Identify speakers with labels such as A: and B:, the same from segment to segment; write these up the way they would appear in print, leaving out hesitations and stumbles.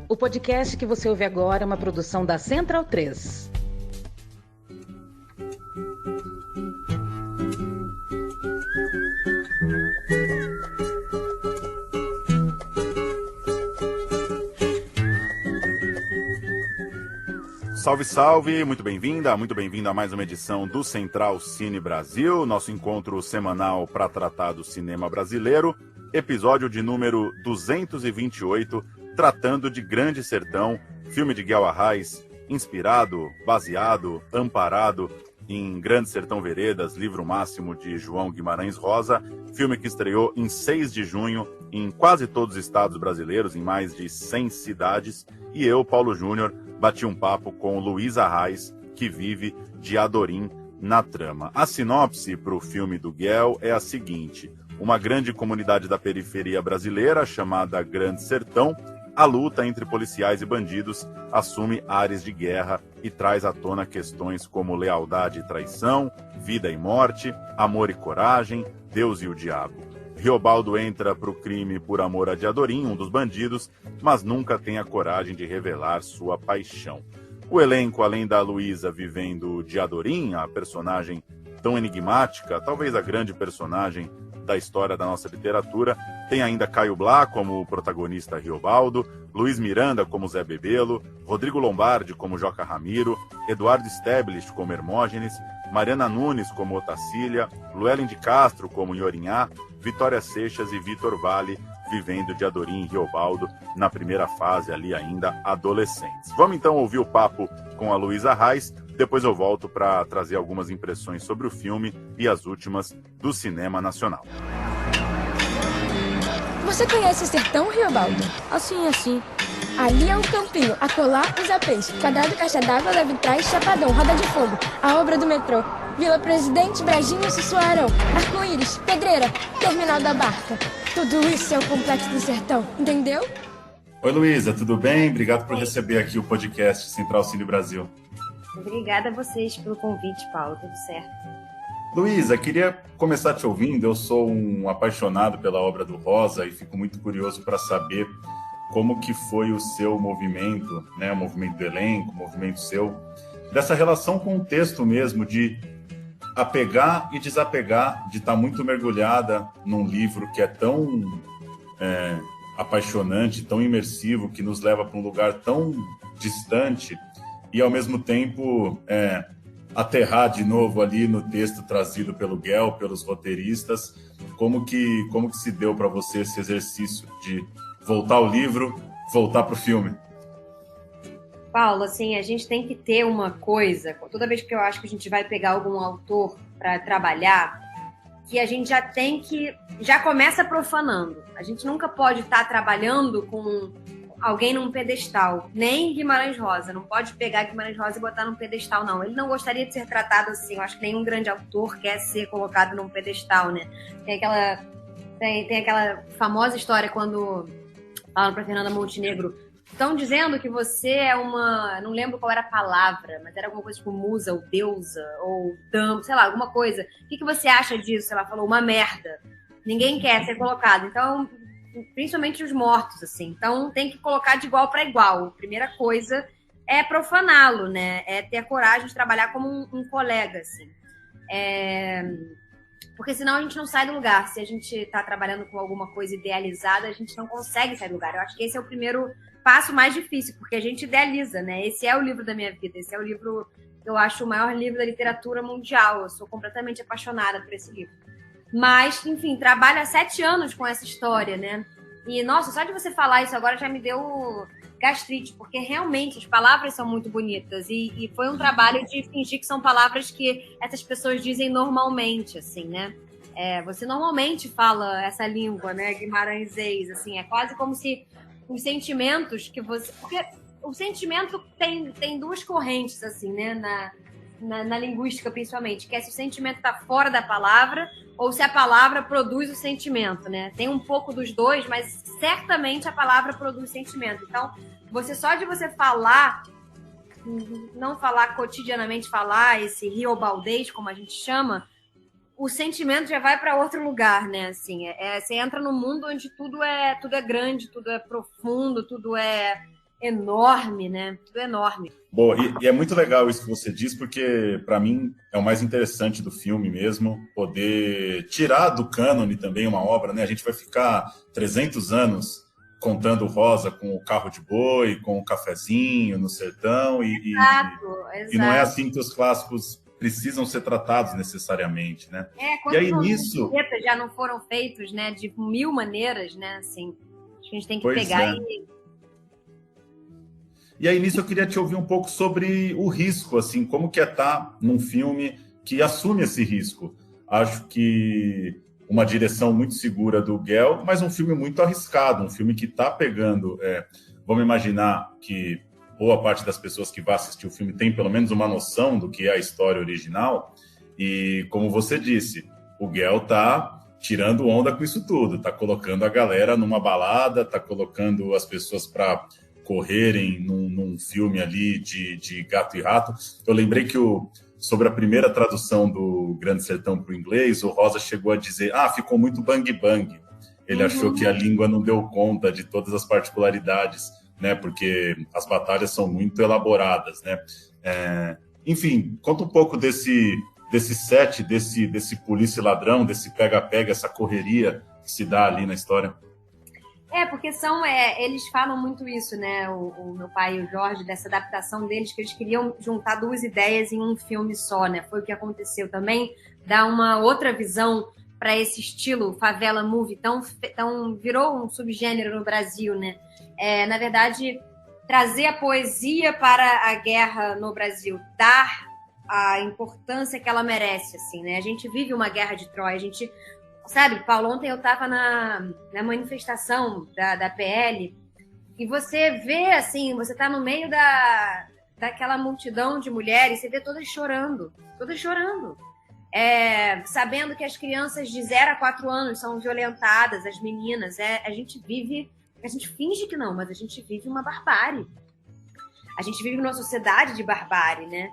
A: O podcast que você ouve agora é uma produção da Central 3.
B: Salve, salve! Muito bem-vinda a mais uma edição do Central Cine Brasil, nosso encontro semanal para tratar do cinema brasileiro, episódio de número 228, tratando de Grande Sertão, filme de Guel Arraes, inspirado, baseado, amparado em Grande Sertão Veredas, livro máximo de João Guimarães Rosa, filme que estreou em 6 de junho em quase todos os estados brasileiros, em mais de 100 cidades, e eu, Paulo Júnior, bati um papo com Luiz Arraes, que vive de Adorim na trama. A sinopse para o filme do Guel é a seguinte: uma grande comunidade da periferia brasileira, chamada Grande Sertão, a luta entre policiais e bandidos assume áreas de guerra e traz à tona questões como lealdade e traição, vida e morte, amor e coragem, Deus e o diabo. Riobaldo entra para o crime por amor a Diadorim, um dos bandidos, mas nunca tem a coragem de revelar sua paixão. O elenco, além da Luísa vivendo Diadorim, a personagem tão enigmática, talvez a grande personagem da história da nossa literatura, tem ainda Caio Blá como o protagonista Riobaldo, Luiz Miranda como Zé Bebelo, Rodrigo Lombardi como Joca Ramiro, Eduardo Stablish como Hermógenes, Mariana Nunes como Otacília, Luellen de Castro como Nhorinhá, Vitória Seixas e Vitor Vale vivendo de Adorim e Riobaldo na primeira fase ali ainda adolescentes. Vamos então ouvir o papo com a Luiz Arraes, depois eu volto para trazer algumas impressões sobre o filme e as últimas do cinema nacional.
C: Você conhece o Sertão, Riobaldo?
D: Assim.
C: Ali é o campinho, acolá os apês, quadrado, caixa d'água, leve trás, chapadão, roda de fogo, a obra do metrô, Vila Presidente, Brejinho, Sussuarão, Arco-Íris, Pedreira, Terminal da Barca. Tudo isso é o Complexo do Sertão, entendeu?
B: Oi, Luísa, tudo bem? Obrigado por receber aqui o podcast Central Cine Brasil.
D: Obrigada a vocês pelo convite, Paulo, tudo certo.
B: Luísa, queria começar te ouvindo. Eu sou um apaixonado pela obra do Rosa e fico muito curioso para saber como que foi o seu movimento, né, o movimento do elenco, o movimento seu, dessa relação com o texto mesmo, de apegar e desapegar, de estar muito mergulhada num livro que é tão apaixonante, tão imersivo, que nos leva para um lugar tão distante e, ao mesmo tempo, aterrar de novo ali no texto trazido pelo Guel, pelos roteiristas. Como que se deu para você esse exercício de voltar ao livro, voltar para o filme?
D: Paulo, assim, a gente tem que ter uma coisa, toda vez que eu acho que a gente vai pegar algum autor para trabalhar, que a gente já começa profanando. A gente nunca pode estar trabalhando com alguém num pedestal, nem Guimarães Rosa, não pode pegar Guimarães Rosa e botar num pedestal, não. Ele não gostaria de ser tratado assim, eu acho que nenhum grande autor quer ser colocado num pedestal, né? Tem aquela famosa história quando falam para Fernanda Montenegro: estão dizendo que você é uma... Não lembro qual era a palavra, mas era alguma coisa tipo musa, ou deusa, ou dama, sei lá, alguma coisa. O que você acha disso? Ela falou: uma merda. Ninguém quer ser colocado. Então, principalmente os mortos, assim. Então, tem que colocar de igual para igual. A primeira coisa é profaná-lo, né? É ter a coragem de trabalhar como um colega, assim. Porque senão a gente não sai do lugar. Se a gente está trabalhando com alguma coisa idealizada, a gente não consegue sair do lugar. Eu acho que esse é o primeiro passo mais difícil, porque a gente idealiza, né? Esse é o livro da minha vida, esse é o livro, eu acho, o maior livro da literatura mundial. Eu sou completamente apaixonada por esse livro. Mas, enfim, trabalho há 7 anos com essa história, né? E, nossa, só de você falar isso agora já me deu gastrite, porque realmente as palavras são muito bonitas e foi um trabalho de fingir que são palavras que essas pessoas dizem normalmente, assim, né? Você normalmente fala essa língua, né, guimarãesês, assim, é quase como se os sentimentos que você... Porque o sentimento tem duas correntes, assim, né, na linguística, principalmente, que é se o sentimento está fora da palavra ou se a palavra produz o sentimento, né? Tem um pouco dos dois, mas certamente a palavra produz sentimento. Então, só de você falar, não falar cotidianamente, falar esse riobaldês, como a gente chama, o sentimento já vai para outro lugar, né? Assim, você entra num mundo onde tudo é grande, tudo é profundo, tudo é enorme, né? Tudo enorme.
B: Boa, e é muito legal isso que você diz, porque para mim é o mais interessante do filme mesmo, poder tirar do cânone também uma obra, né? A gente vai ficar 300 anos contando Rosa com o carro de boi, com o cafezinho no sertão,
D: Exato.
B: E não é assim que os clássicos precisam ser tratados necessariamente, né?
D: Quantos
B: e aí nisso
D: já não foram feitos, né? De 1000 maneiras, né? Assim, acho que a gente tem que
B: pois
D: pegar
B: E aí nisso eu queria te ouvir um pouco sobre o risco, assim, como que é estar num filme que assume esse risco. Acho que uma direção muito segura do Guel, mas um filme muito arriscado, um filme que está pegando... vamos imaginar que boa parte das pessoas que vai assistir o filme tem pelo menos uma noção do que é a história original, e como você disse, o Guel está tirando onda com isso tudo, está colocando a galera numa balada, está colocando as pessoas para correrem num filme ali de gato e rato. Eu lembrei que sobre a primeira tradução do Grande Sertão para o inglês, o Rosa chegou a dizer, ficou muito bang bang. Ele achou que a língua não deu conta de todas as particularidades, né? Porque as batalhas são muito elaboradas, né? Enfim, conta um pouco desse set, desse polícia e ladrão, desse pega-pega, essa correria que se dá ali na história.
D: Porque eles falam muito isso, né? O meu pai e o Jorge, dessa adaptação deles, que eles queriam juntar duas ideias em um filme só, né? Foi o que aconteceu também, dar uma outra visão para esse estilo favela movie, então virou um subgênero no Brasil, né? Na verdade, trazer a poesia para a guerra no Brasil, dar a importância que ela merece, assim, né? A gente vive uma guerra de Troia, a gente... Sabe, Paulo, ontem eu estava na manifestação da PL e você vê, assim, você está no meio daquela multidão de mulheres, você vê todas chorando, sabendo que as crianças de 0 a 4 anos são violentadas, as meninas, a gente finge que não, mas a gente vive uma barbárie. A gente vive numa sociedade de barbárie, né?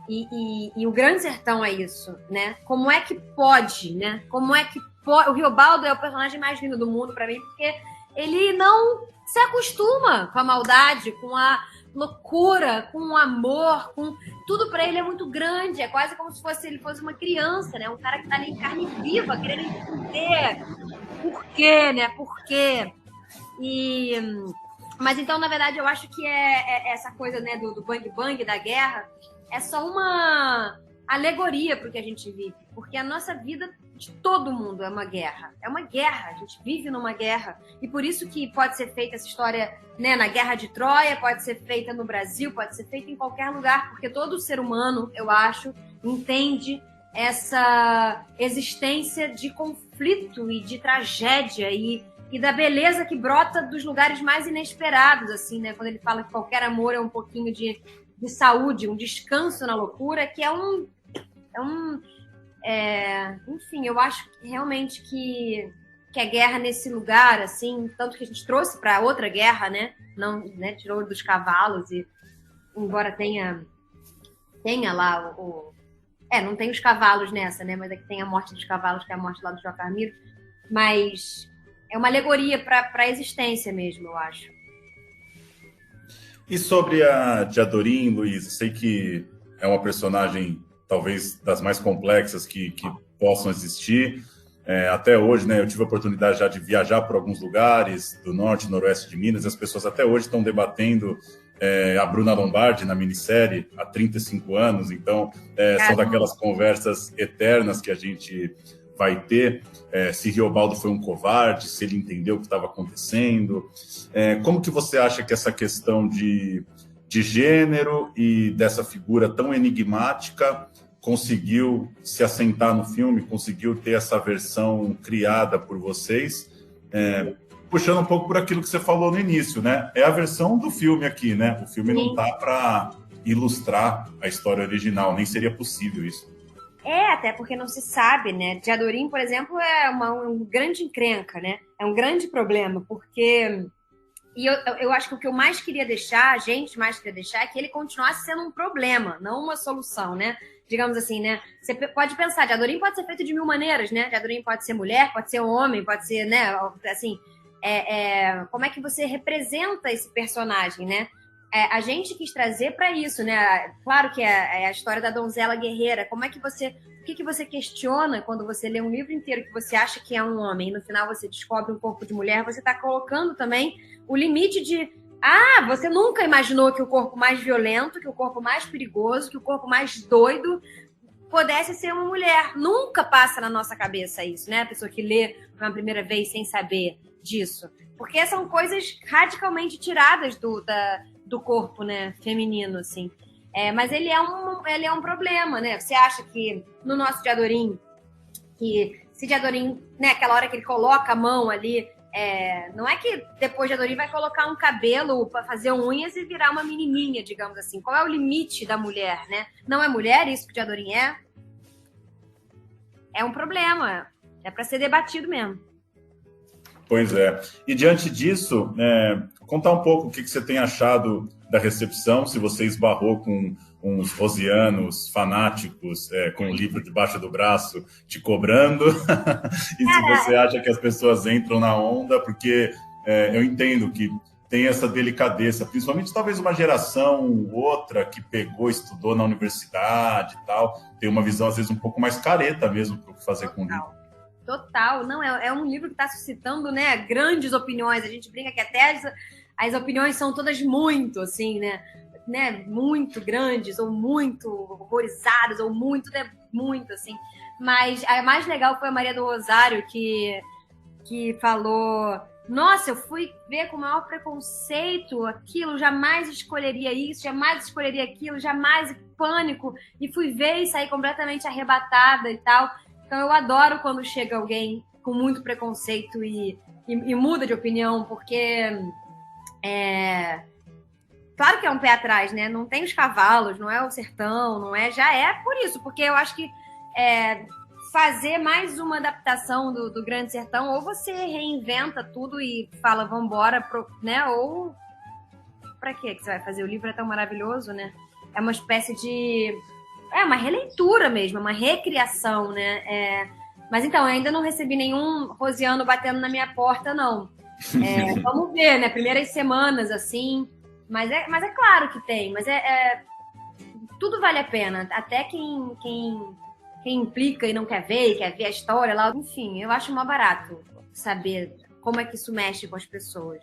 D: E o Grande Sertão é isso, né? Como é que pode, né? O Riobaldo é o personagem mais lindo do mundo pra mim, porque ele não se acostuma com a maldade, com a loucura, com o amor, com tudo pra ele é muito grande, é quase como se ele fosse uma criança, né? Um cara que tá ali em carne viva, querendo entender por quê, né? Por quê? Mas então, na verdade, eu acho que essa coisa, né, do bang bang, da guerra, é só uma alegoria para o que a gente vive, porque a nossa vida de todo mundo é uma guerra, a gente vive numa guerra, e por isso que pode ser feita essa história, né, na Guerra de Troia, pode ser feita no Brasil, pode ser feita em qualquer lugar, porque todo ser humano, eu acho, entende essa existência de conflito e de tragédia e da beleza que brota dos lugares mais inesperados, assim, né, quando ele fala que qualquer amor é um pouquinho de saúde, um descanso na loucura, que enfim, eu acho que realmente que a guerra nesse lugar, assim, tanto que a gente trouxe para outra guerra, né, não, né, tirou dos cavalos, e embora tenha lá não tem os cavalos nessa, né, mas é que tem a morte dos cavalos, que é a morte lá do João Carmiro, mas é uma alegoria para a existência mesmo, eu acho.
B: E sobre a Diadorim, Luiz, eu sei que é uma personagem talvez das mais complexas que possam existir. Até hoje, né, eu tive a oportunidade já de viajar por alguns lugares do norte e noroeste de Minas, e as pessoas até hoje estão debatendo a Bruna Lombardi na minissérie há 35 anos, então são daquelas conversas eternas que a gente vai ter, se Riobaldo foi um covarde, se ele entendeu o que estava acontecendo. Como que você acha que essa questão de gênero e dessa figura tão enigmática conseguiu se assentar no filme, conseguiu ter essa versão criada por vocês, puxando um pouco por aquilo que você falou no início, né? É a versão do filme aqui, né? O filme não tá para ilustrar a história original, nem seria possível isso.
D: Até porque não se sabe, né? Diadorim, por exemplo, é uma grande encrenca, né? É um grande problema, porque... E eu acho que o que eu mais queria deixar, a gente mais queria deixar, é que ele continuasse sendo um problema, não uma solução, né? Digamos assim, né? Você pode pensar, Diadorim pode ser feito de 1000 maneiras, né? Diadorim pode ser mulher, pode ser homem, pode ser, né? Assim, como é que você representa esse personagem, né? A gente quis trazer para isso, né? Claro que é a história da donzela guerreira. Como é que você... O que você questiona quando você lê um livro inteiro que você acha que é um homem e no final você descobre um corpo de mulher? Você está colocando também o limite de... você nunca imaginou que o corpo mais violento, que o corpo mais perigoso, que o corpo mais doido pudesse ser uma mulher. Nunca passa na nossa cabeça isso, né? A pessoa que lê pela primeira vez sem saber disso. Porque são coisas radicalmente tiradas do corpo, né, feminino, assim. Mas ele é um problema, né? Você acha que no nosso Diadorim, que se Diadorim, né, aquela hora que ele coloca a mão ali, não é que depois Diadorim vai colocar um cabelo para fazer unhas e virar uma menininha, digamos assim. Qual é o limite da mulher, né? Não é mulher isso que o Diadorim é? É um problema. É para ser debatido mesmo.
B: Pois é. E diante disso, contar um pouco o que você tem achado da recepção, se você esbarrou com uns rosianos fanáticos com o livro debaixo do braço te cobrando, e se você acha que as pessoas entram na onda, porque eu entendo que tem essa delicadeza, principalmente talvez uma geração outra que pegou, estudou na universidade e tal, tem uma visão às vezes um pouco mais careta mesmo para o que fazer com o livro.
D: Total, não, é um livro que está suscitando, né, grandes opiniões. A gente brinca que até as opiniões são todas muito, assim, né, muito grandes, ou muito horrorizadas, ou muito, né, muito, assim. Mas a mais legal foi a Maria do Rosário, que falou: nossa, eu fui ver com o maior preconceito aquilo, jamais escolheria isso, jamais escolheria aquilo, jamais pânico, e fui ver e saí completamente arrebatada e tal. Então eu adoro quando chega alguém com muito preconceito e muda de opinião, porque claro que é um pé atrás, né? Não tem os cavalos, não é o sertão, não é... Já é por isso, porque eu acho que fazer mais uma adaptação do Grande Sertão, ou você reinventa tudo e fala, vambora, né? Ou pra quê que você vai fazer? O livro é tão maravilhoso, né? É uma espécie de... uma releitura mesmo, uma recriação, né? Mas então, eu ainda não recebi nenhum rosiano batendo na minha porta, não. Vamos ver, né? Primeiras semanas, assim. Mas é claro que tem. Mas tudo vale a pena. Até quem implica e não quer ver, e quer ver a história lá. Enfim, eu acho mó barato saber como é que isso mexe com as pessoas.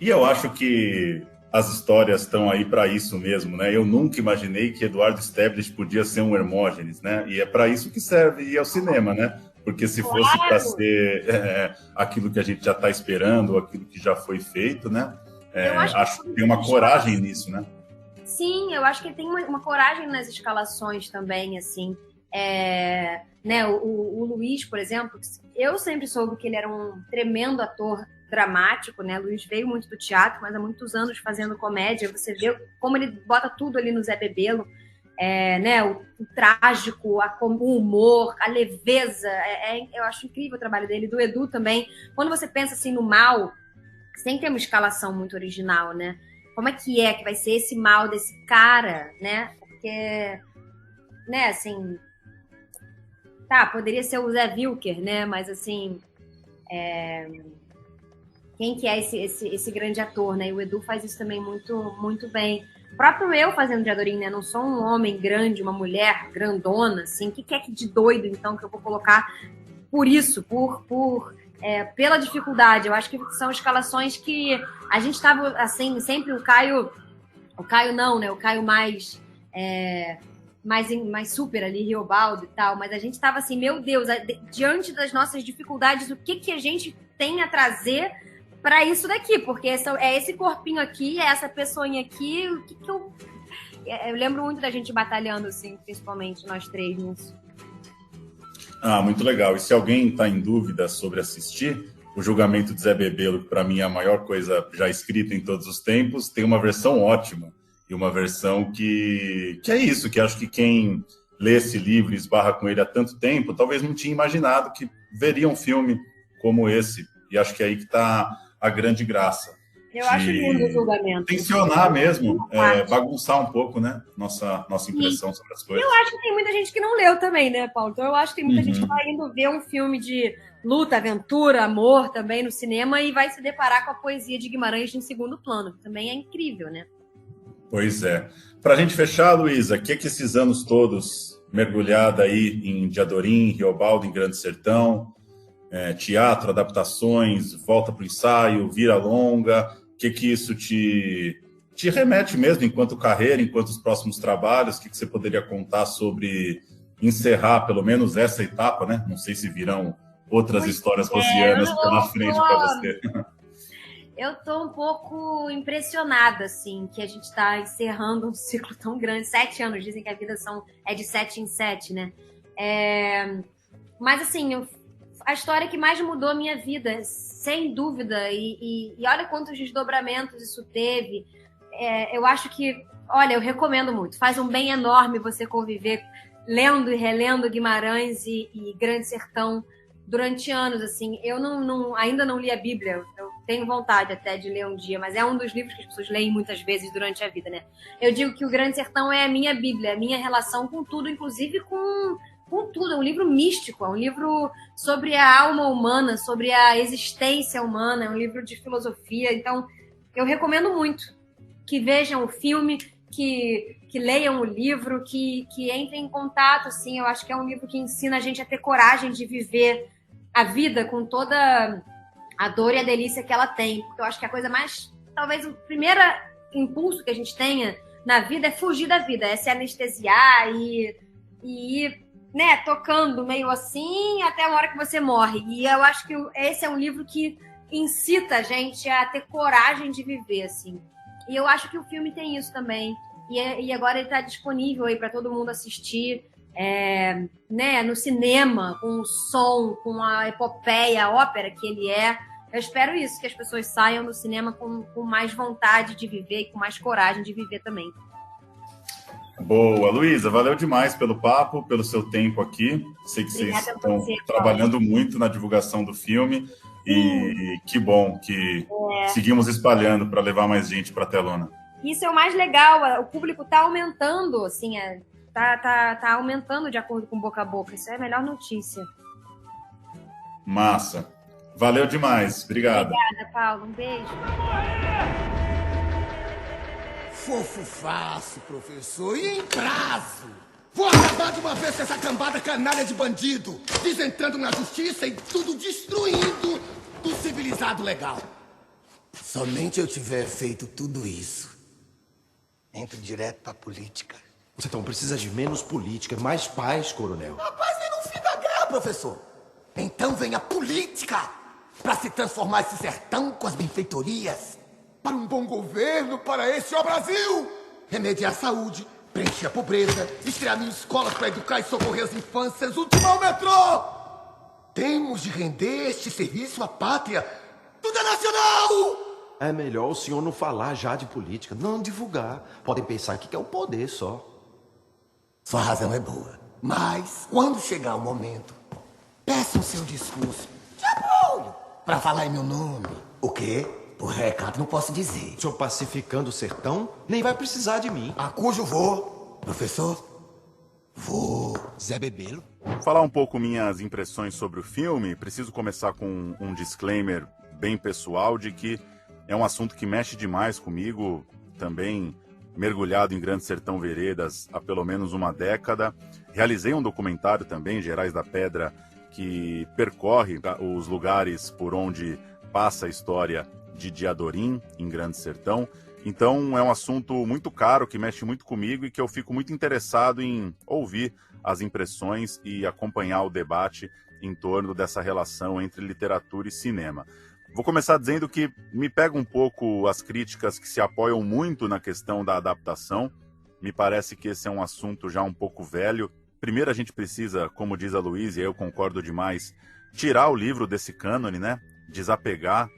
B: E eu acho que as histórias estão aí para isso mesmo, né? Eu nunca imaginei que Eduardo Stablish podia ser um Hermógenes, né? E é para isso que serve ir ao cinema, né? Porque se fosse para ser aquilo que a gente já está esperando, ou aquilo que já foi feito, né? Acho que tem uma coragem nisso, né?
D: Sim, eu acho que tem uma coragem nas escalações também, assim. Né? O Luiz, por exemplo, eu sempre soube que ele era um tremendo ator dramático, né? Luiz veio muito do teatro, mas há muitos anos fazendo comédia. Você vê como ele bota tudo ali no Zé Bebelo, né? O trágico, o humor, a leveza. Eu acho incrível o trabalho dele, do Edu também. Quando você pensa assim no mal, sem ter uma escalação muito original, né? Como é que vai ser esse mal desse cara, né? Porque, né, assim... poderia ser o Zé Wilker, né? Mas, assim... Quem que é esse grande ator, né? E o Edu faz isso também muito, muito bem. O próprio eu fazendo Diadorim, né? Não sou um homem grande, uma mulher grandona, assim. O que é que de doido, então, que eu vou colocar por isso, pela dificuldade? Eu acho que são escalações que a gente estava, assim, sempre o Caio não, né? O Caio mais super ali, Riobaldo e tal, mas a gente estava assim, meu Deus, diante das nossas dificuldades, o que a gente tem a trazer para isso daqui? Porque esse corpinho aqui, essa pessoinha aqui, o que eu lembro muito da gente batalhando, assim, principalmente nós três nisso.
B: Muito legal. E se alguém está em dúvida sobre assistir, o Julgamento de Zé Bebelo, que para mim é a maior coisa já escrita em todos os tempos, tem uma versão ótima. E uma versão que é isso, que acho que quem lê esse livro e esbarra com ele há tanto tempo, talvez não tinha imaginado que veria um filme como esse. E acho que é aí que está a grande graça.
D: Eu acho lindo o julgamento.
B: Tensionar mesmo, bagunçar um pouco, né? Nossa impressão sobre as coisas.
D: Eu acho que tem muita gente que não leu também, né, Paulo? Então eu acho que tem muita gente que vai indo ver um filme de luta, aventura, amor também no cinema e vai se deparar com a poesia de Guimarães em segundo plano, que também é incrível, né?
B: Pois é. Para a gente fechar, Luísa, o que esses anos todos mergulhada aí em Diadorim, Riobaldo, em Grande Sertão, teatro, adaptações, volta para o ensaio, vira longa, o que isso te remete mesmo enquanto carreira, enquanto os próximos trabalhos? O que você poderia contar sobre encerrar pelo menos essa etapa, né? Não sei se virão outras histórias rosianas pela frente para você.
D: Eu tô um pouco impressionada, assim, que a gente tá encerrando um ciclo tão grande. 7 anos, dizem que a vida é de 7 em 7, né? Mas, assim, a história que mais mudou a minha vida, sem dúvida, e olha quantos desdobramentos isso teve. Eu acho que, olha, eu recomendo muito. Faz um bem enorme você conviver lendo e relendo Guimarães e Grande Sertão durante anos, assim. Eu ainda não li a Bíblia, eu tenho vontade até de ler um dia, mas é um dos livros que as pessoas leem muitas vezes durante a vida, né? Eu digo que o Grande Sertão é a minha Bíblia, a minha relação com tudo, inclusive com tudo. É um livro místico, é um livro sobre a alma humana, sobre a existência humana, é um livro de filosofia. Então, eu recomendo muito que vejam o filme, que leiam o livro, que entrem em contato, assim. Eu acho que é um livro que ensina a gente a ter coragem de viver a vida com toda a dor e a delícia que ela tem. Porque eu acho que a coisa mais, talvez o primeiro impulso que a gente tenha na vida é fugir da vida, é se anestesiar e ir, né, tocando meio assim até a hora que você morre. E eu acho que esse é um livro que incita a gente a ter coragem de viver, assim. E eu acho que o filme tem isso também. E agora ele está disponível aí para todo mundo assistir, né, no cinema, com o som, com a epopeia, a ópera que ele é. Eu espero isso, que as pessoas saiam do cinema com mais vontade de viver e com mais coragem de viver também.
B: Boa, Luísa, valeu demais pelo papo, pelo seu tempo aqui. Sei que vocês estão trabalhando muito na divulgação do filme. E que bom que seguimos espalhando para levar mais gente para a telona.
D: Isso é o mais legal, o público está aumentando, assim, tá aumentando de acordo com boca a boca. Isso é a melhor notícia.
B: Massa. Valeu demais. Obrigado.
D: Obrigada, Paulo. Um beijo.
E: Fofo fácil, professor, e em prazo. Vou acabar de uma vez com essa cambada canalha de bandido, desentrando na justiça e tudo destruindo do civilizado legal. Somente eu tiver feito tudo isso, entro direto pra política.
F: Você então precisa de menos política, mais paz, coronel.
E: A paz vem no fim da guerra, professor. Então vem a política pra se transformar esse sertão com as benfeitorias para um bom governo, para esse ó Brasil. Remediar a saúde, preencher a pobreza, estrear mil escolas para educar e socorrer as infâncias, ultimar o metrô. Temos de render este serviço à pátria. Tudo é nacional!
F: É melhor o senhor não falar já de política, não divulgar. Podem pensar que quer o poder só.
E: Sua razão é boa. Mas, quando chegar o momento, peça o seu discurso de apoio para falar em meu nome. O quê? Por recado não posso dizer.
F: O senhor pacificando o sertão nem vai precisar de mim.
E: A cujo vou, professor? Vou.
F: Zé Bebelo?
B: Falar um pouco minhas impressões sobre o filme, preciso começar com um disclaimer bem pessoal de que é um assunto que mexe demais comigo, também mergulhado em Grande Sertão Veredas há pelo menos uma década. Realizei um documentário também, Gerais da Pedra, que percorre os lugares por onde passa a história de Diadorim, em Grande Sertão. Então é um assunto muito caro, que mexe muito comigo e que eu fico muito interessado em ouvir as impressões e acompanhar o debate em torno dessa relação entre literatura e cinema. Vou começar dizendo que me pega um pouco as críticas que se apoiam muito na questão da adaptação. Me parece que esse é um assunto já um pouco velho. Primeiro a gente precisa, como diz a Luísa, e eu concordo demais, tirar o livro desse cânone, né? Desapegar,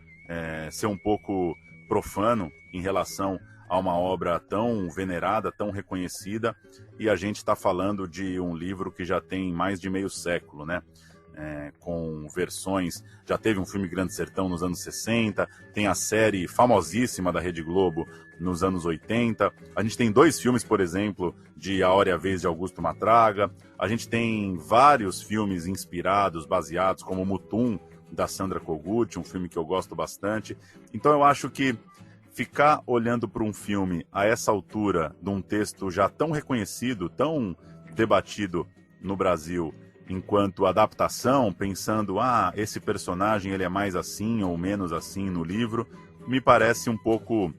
B: ser um pouco profano em relação a uma obra tão venerada, tão reconhecida, e a gente está falando de um livro que já tem mais de meio século, né? com versões. Já teve um filme Grande Sertão nos anos 60, tem a série famosíssima da Rede Globo nos anos 80. A gente tem 2 filmes, por exemplo, de A Hora e a Vez de Augusto Matraga. A gente tem vários filmes inspirados, baseados, como Mutum, da Sandra Kogut, um filme que eu gosto bastante. Então eu acho que ficar olhando para um filme a essa altura, de um texto já tão reconhecido, tão debatido no Brasil, enquanto adaptação, pensando, esse personagem ele é mais assim ou menos assim no livro, me parece um pouco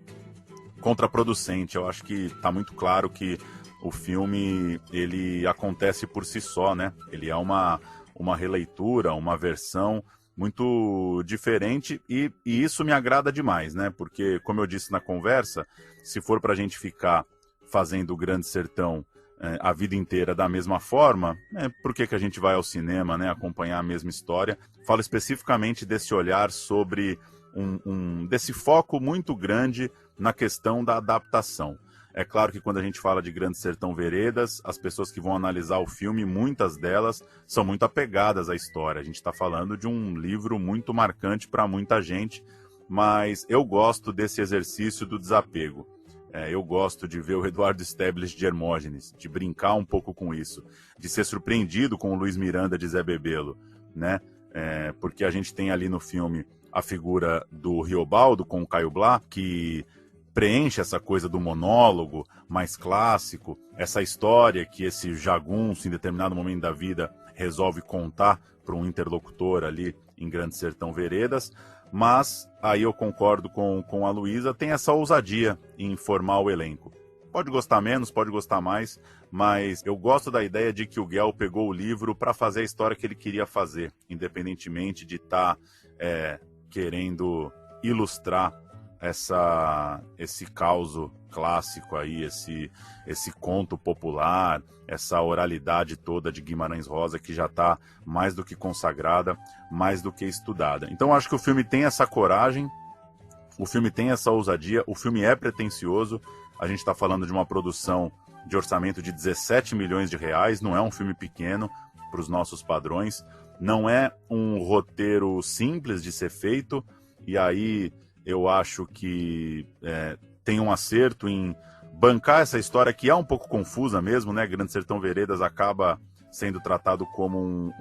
B: contraproducente. Eu acho que está muito claro que o filme ele acontece por si só, né? Ele é uma releitura, uma versão muito diferente e isso me agrada demais, né? Porque, como eu disse na conversa, se for para a gente ficar fazendo o Grande Sertão a vida inteira da mesma forma, por que a gente vai ao cinema, né, acompanhar a mesma história? Falo especificamente desse olhar sobre desse foco muito grande na questão da adaptação. É claro que quando a gente fala de Grande Sertão Veredas, as pessoas que vão analisar o filme, muitas delas são muito apegadas à história. A gente está falando de um livro muito marcante para muita gente, mas eu gosto desse exercício do desapego. Eu gosto de ver o Eduardo Stablish de Hermógenes, de brincar um pouco com isso, de ser surpreendido com o Luiz Miranda de Zé Bebelo, né? Porque a gente tem ali no filme a figura do Riobaldo com o Caio Blá, que preenche essa coisa do monólogo mais clássico, essa história que esse jagunço, em determinado momento da vida, resolve contar para um interlocutor ali em Grande Sertão Veredas. Mas aí eu concordo com a Luísa, tem essa ousadia em formar o elenco. Pode gostar menos, pode gostar mais, mas eu gosto da ideia de que o Guel pegou o livro para fazer a história que ele queria fazer, independentemente de estar querendo ilustrar esse causo clássico aí, esse conto popular, essa oralidade toda de Guimarães Rosa, que já está mais do que consagrada, mais do que estudada. Então acho que o filme tem essa coragem, o filme tem essa ousadia, o filme é pretensioso. A gente está falando de uma produção de orçamento de 17 milhões de reais, não é um filme pequeno para os nossos padrões, não é um roteiro simples de ser feito, e aí eu acho que tem um acerto em bancar essa história que é um pouco confusa mesmo, né? Grande Sertão Veredas acaba sendo tratado como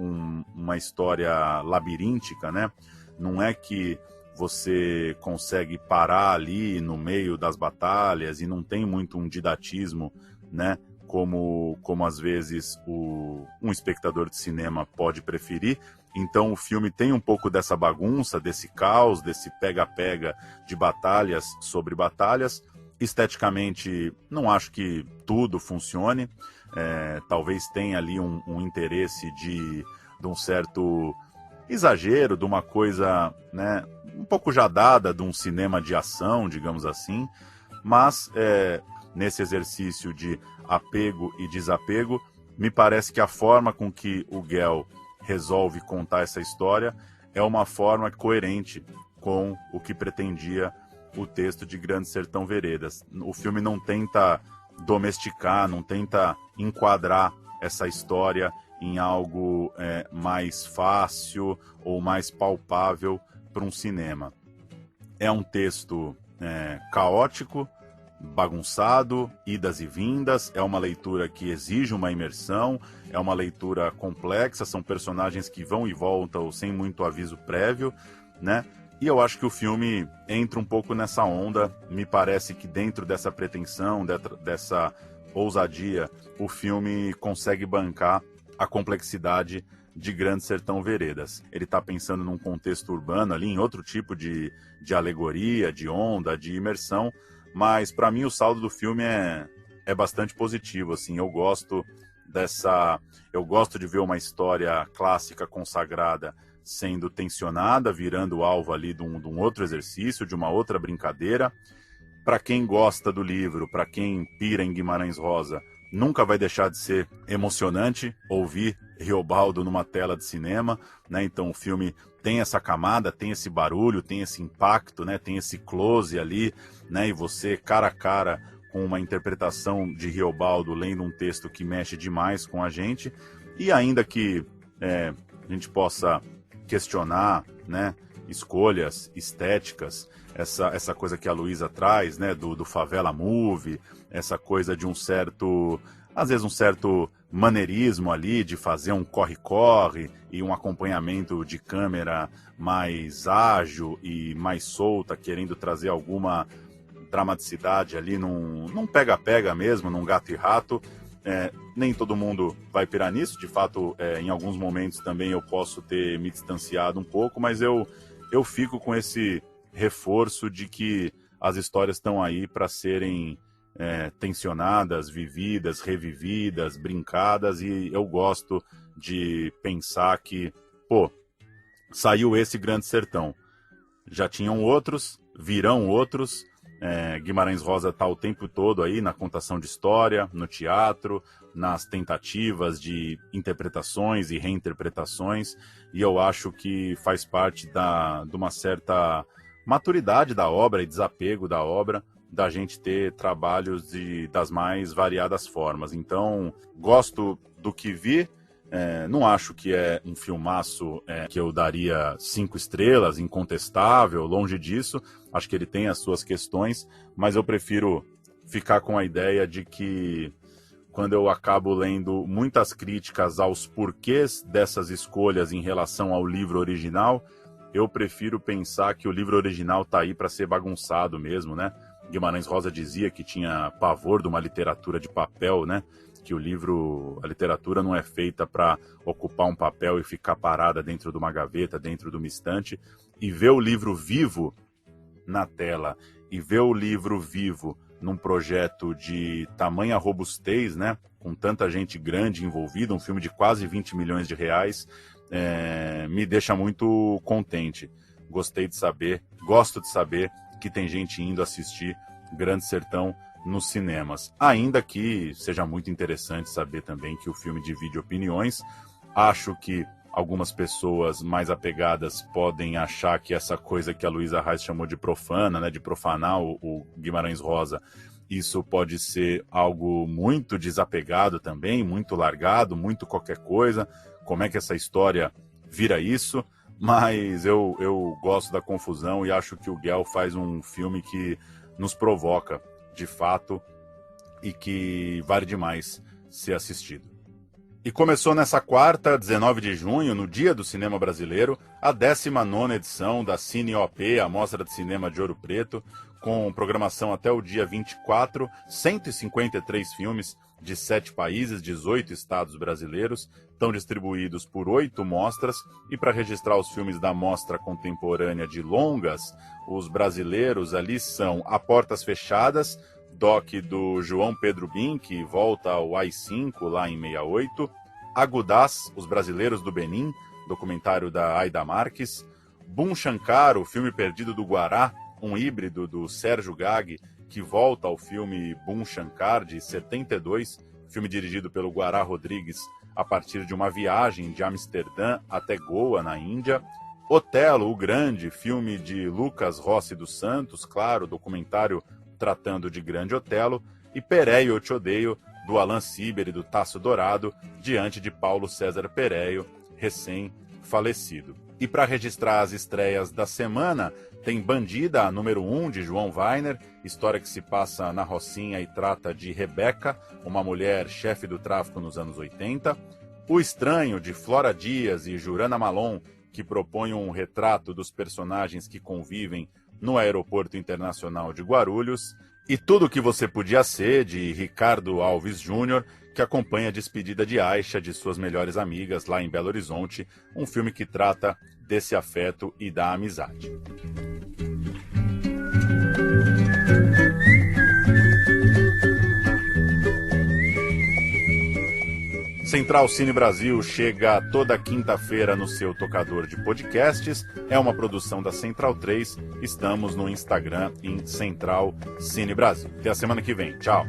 B: uma história labiríntica, né? Não é que você consegue parar ali no meio das batalhas e não tem muito um didatismo, né? Como às vezes um espectador de cinema pode preferir. Então o filme tem um pouco dessa bagunça, desse caos, desse pega-pega de batalhas sobre batalhas. Esteticamente, não acho que tudo funcione. Talvez tenha ali um interesse de um certo exagero, de uma coisa, né, um pouco já dada de um cinema de ação, digamos assim. Mas nesse exercício de apego e desapego, me parece que a forma com que o Guel resolve contar essa história é uma forma coerente com o que pretendia o texto de Grande Sertão Veredas. O filme não tenta domesticar, não tenta enquadrar essa história em algo mais fácil ou mais palpável para um cinema. É um texto caótico, bagunçado, idas e vindas, é uma leitura que exige uma imersão, é uma leitura complexa, são personagens que vão e voltam sem muito aviso prévio, né? E eu acho que o filme entra um pouco nessa onda. Me parece que dentro dessa pretensão, dessa ousadia, o filme consegue bancar a complexidade de Grande Sertão Veredas. Ele está pensando num contexto urbano ali, em outro tipo de alegoria, de onda, de imersão, mas para mim o saldo do filme é bastante positivo. Assim, eu gosto de ver uma história clássica consagrada sendo tensionada, virando alvo ali de um outro exercício, de uma outra brincadeira. Para quem gosta do livro, para quem pira em Guimarães Rosa, nunca vai deixar de ser emocionante ouvir Riobaldo numa tela de cinema, né? Então o filme tem essa camada, tem esse barulho, tem esse impacto, né? Tem esse close ali, né? E você cara a cara com uma interpretação de Riobaldo lendo um texto que mexe demais com a gente. E ainda que a gente possa questionar, né, escolhas estéticas, essa coisa que a Luísa traz, né, do favela movie, essa coisa de às vezes um certo maneirismo ali, de fazer um corre-corre e um acompanhamento de câmera mais ágil e mais solta, querendo trazer alguma dramaticidade ali num pega-pega mesmo, num gato e rato. Nem todo mundo vai pirar nisso, de fato, em alguns momentos também eu posso ter me distanciado um pouco, mas eu fico com esse reforço de que as histórias estão aí para serem tensionadas, vividas, revividas, brincadas, e eu gosto de pensar que, saiu esse Grande Sertão. Já tinham outros, virão outros. Guimarães Rosa está o tempo todo aí na contação de história, no teatro, nas tentativas de interpretações e reinterpretações, e eu acho que faz parte de uma certa maturidade da obra e desapego da obra, da gente ter trabalhos das mais variadas formas. Então, gosto do que vi. Não acho que é um filmaço que eu daria 5 estrelas, incontestável, longe disso. Acho que ele tem as suas questões, mas eu prefiro ficar com a ideia de que, quando eu acabo lendo muitas críticas aos porquês dessas escolhas em relação ao livro original, eu prefiro pensar que o livro original está aí para ser bagunçado mesmo, né? Guimarães Rosa dizia que tinha pavor de uma literatura de papel, né? Que a literatura não é feita para ocupar um papel e ficar parada dentro de uma gaveta, dentro de uma estante, e ver o livro vivo na tela, e ver o livro vivo num projeto de tamanha robustez, né, com tanta gente grande envolvida, um filme de quase 20 milhões de reais, me deixa muito contente. Gosto de saber que tem gente indo assistir Grande Sertão nos cinemas. Ainda que seja muito interessante saber também que o filme divide opiniões. Acho que algumas pessoas mais apegadas podem achar que essa coisa que a Luísa Reis chamou de profana, né, de profanar o Guimarães Rosa, isso pode ser algo muito desapegado também, muito largado, muito qualquer coisa. Como é que essa história vira isso? Mas eu gosto da confusão e acho que o Guel faz um filme que nos provoca, de fato, e que vale demais ser assistido. E começou nessa quarta, 19 de junho, no Dia do Cinema Brasileiro, a 19ª edição da CineOP, a Mostra de Cinema de Ouro Preto, com programação até o dia 24, 153 filmes de 7 países, 18 estados brasileiros, estão distribuídos por 8 mostras, e para registrar os filmes da Mostra Contemporânea de Longas, os brasileiros ali são A Portas Fechadas, doc do João Pedro Bin, que volta ao AI-5 lá em 68, Agudaz, Os Brasileiros do Benin, documentário da Aida Marques, Bum Shankar, o filme perdido do Guará, um híbrido do Sérgio Gaggi, que volta ao filme Bum Shankar, de 72, filme dirigido pelo Guará Rodrigues a partir de uma viagem de Amsterdã até Goa, na Índia. Otelo, o Grande, filme de Lucas Rossi dos Santos, claro, documentário tratando de Grande Otelo, e Pereio, Eu Te Odeio, do Alan Sieber e do Tasso Dourado, diante de Paulo César Pereio, recém-falecido. E para registrar as estreias da semana, tem Bandida, a número 1, de João Weiner, história que se passa na Rocinha e trata de Rebeca, uma mulher chefe do tráfico nos anos 80. O Estranho, de Flora Dias e Jurana Malon, que propõe um retrato dos personagens que convivem no Aeroporto Internacional de Guarulhos. E Tudo o que Você Podia Ser, de Ricardo Alves Júnior, que acompanha a despedida de Aisha de suas melhores amigas lá em Belo Horizonte, um filme que trata desse afeto e da amizade. Central Cine Brasil chega toda quinta-feira no seu tocador de podcasts. É uma produção da Central 3. Estamos no Instagram em Central Cine Brasil. Até a semana que vem. Tchau.